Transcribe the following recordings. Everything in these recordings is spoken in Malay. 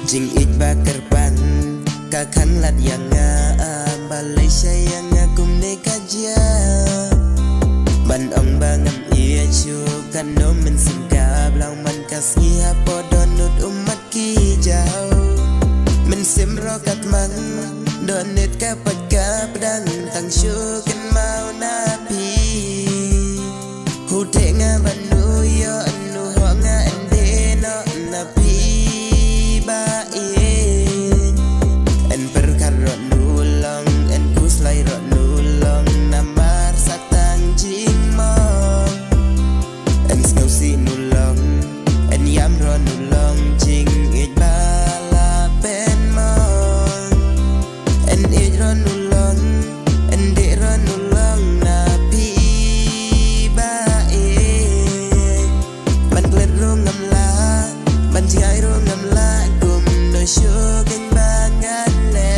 Jing it bakar pan kakhan lat yang balai sayang kum ne kaja ban ong bangam ia chu kan no men singkap lau man kasih podon nut umat ki jau men sim rokat man donet kapat kapdang tang shu kan mau napi hu te nga banu yo anu ho nga ende no napi ba en perkar rot nulong en kuslai rot nulong namar satang jing mong en skau si nulong en yam ro nulong jing it bala pen mong en it ro nulong en de ro nulong na pi ba man klet ro ngam la man jai ro ngam la gum no shu ken bangan le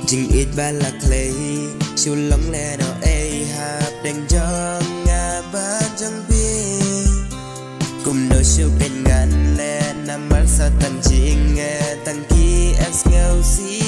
Jing it bala clay shu long le no ai hap deng jong nga ba jong pi kum no shu ken gan le namar sa tan jing tang ki as ngau si